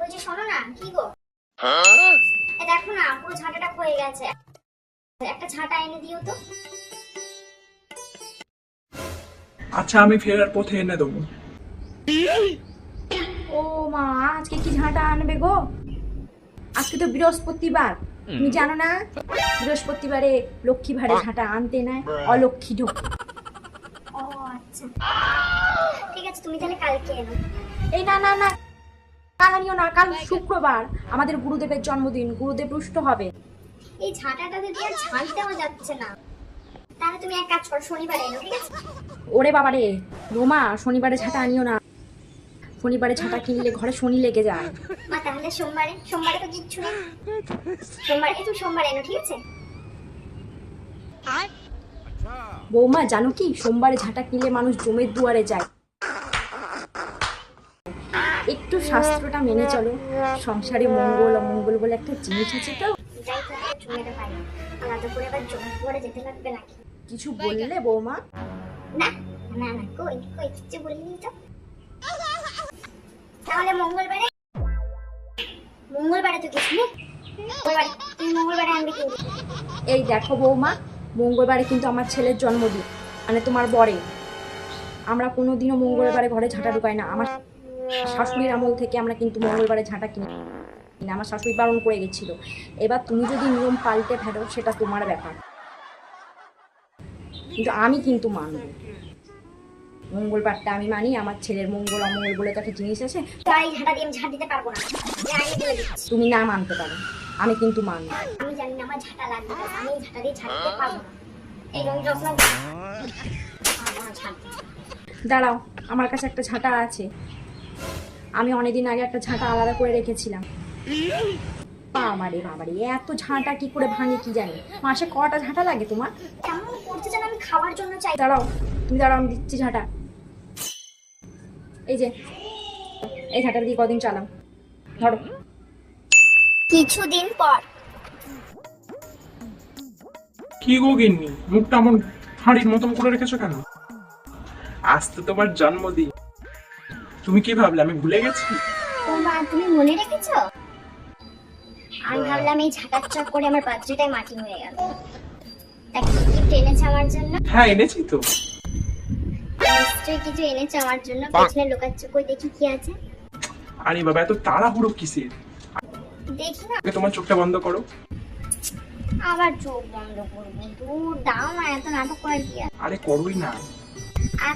বলছি শোনো না, কি গো, দেখো না পুরো ঝাঁটাটা হয়ে গেছে, একটা ঝাঁটা এনে দিও তো। আচ্ছা, আমি ফেরার পথে এনে দেবো। ও মা, আজকে কি ঝাঁটা আনবে গো? আজকে তো বৃহস্পতিবার, তুমি জানো না? বৃহস্পতিবারে লক্ষ্মী ভাড়ে ঝাঁটা আনতে নেয়, অলক্ষ্মী ঢোকে। ও আচ্ছা, ঠিক আছে, তুমি তাহলে কালকে এনো। এই না না না, কাল আনিও না, কাল শুক্রবার, আমাদের গুরুদেবের জন্মদিন, গুরুদেব রুষ্ট হবে। এই ঝাঁটাটাতে দিয়ে আর ঝাঁট দেওয়া যাচ্ছে না, তাহলে তুমি এক কাজ করো, শনিবারে এনো, ঠিক আছে? ওরে বাবা রে, রোমা, শনিবারে ঝাঁটা আনিও না। শনিবারে ঝাঁটা কিনলে ঘরে শনি লেগে যায়। মা তাহলে সোমবারে, সোমবারে তো কিচ্ছু নেই, সোমবারে তুমি সোমবারে এনো, ঠিক আছে? বৌমা জানো কি, সোমবারে ঝাঁটা কিনলে মানুষ জমের দুয়ারে যায়। একটু শাস্ত্রটা মেনে চলো, সংসারে মঙ্গল অমঙ্গল বলে একটা জিনিস আছে তো। যাই তো জমিতে পারি, আলাদা করে আবার জমি করে যেতে লাগবে নাকি? কিছু বললে বৌমা? না না না, কই কই কিছু বলিনি তো। তাহলে মঙ্গলবারে, মঙ্গলবারে তো কিছু নেই, মঙ্গলবারে তুমি মঙ্গলবারে আনবে কিন্তু। এই দেখো বৌমা, মঙ্গলবারে কিন্তু আমার ছেলের জন্মদিন, মানে তোমার বরে। আমরা কোনোদিনও মঙ্গলবারে ঘরে ঝাঁটা ঢুকাই না। আমার শাশুড়ির আমল থেকে আমরা কিন্তু মঙ্গলবারে ঝাঁটা কিনি না, আমার শাশুড়ি বারণ করে গেছিল। এবার তুমি যদি নিয়ম পাল্টে ফেলো সেটা তোমার ব্যাপার, কিন্তু আমি কিন্তু মানব। মঙ্গলবারটা আমি মানি, আমার ছেলের মঙ্গল অমঙ্গল বলে তো একটা জিনিস আছে। তাই ঝাঁটা দিয়ে আমি ঝাঁট দিতে পারবো না, আমি বলে দিচ্ছি। তুমি না মানতে পারো, আমি কিন্তু মানব। আমি জানি না আমার ঝাঁটা লাগবে, আমি এই ঝাঁটা দিয়ে ঝাঁট দিতে পারবো না, এই জন্য যত্ন ঝাঁট দিতে। দাঁড়াও, আমার কাছে একটা ঝাঁটা আছে। আমি অনেকদিন আগে একটা ঝাঁটা আলাদা করে রেখেছিলাম। বাবারে বাবারে, এত ঝাঁটা কি করে ভাঙে কি জানি। মাসে কটা ঝাঁটা লাগে তোমার? কেমন করতে যেন আমি খাওয়ার জন্য চাই। দাঁড়াও, তুমি দাঁড়াও, আমি দিচ্ছি ঝাঁটা। এই যে, এই ঝাঁটা দিয়ে কদিন চালাম, ধরো। কিছুদিন পর। কি গো গিন্নি, মুখটা এমন হাঁড়ির মতন করে রেখেছো কেন? আজ তো তোমার জন্মদিন, তুমি কি ভাবলে আমি ভুলে গেছি? তোমরা তুমি মনে রেখেছো? আমি ভাবলাম এই ঝাঁটার চক করে আমার বার্থডেটাই মাটি হয়ে গেল। তা কি গিফট এনেছে আমার জন্য? হ্যাঁ, এনেছি তো। নিশ্চয়ই কিছু এনেছে আমার জন্য। পেছনে লুকাচ্ছ, কই দেখি কি আছে। আরে বাবা, এত তাড়াহুড়ো কিসের? দেখি না, আগে তোমার চোখটা বন্ধ করো। আবার চোখ বন্ধ করবো? দূর দাও না, এত নাটক করে কি আছে? আরে করোই না। আর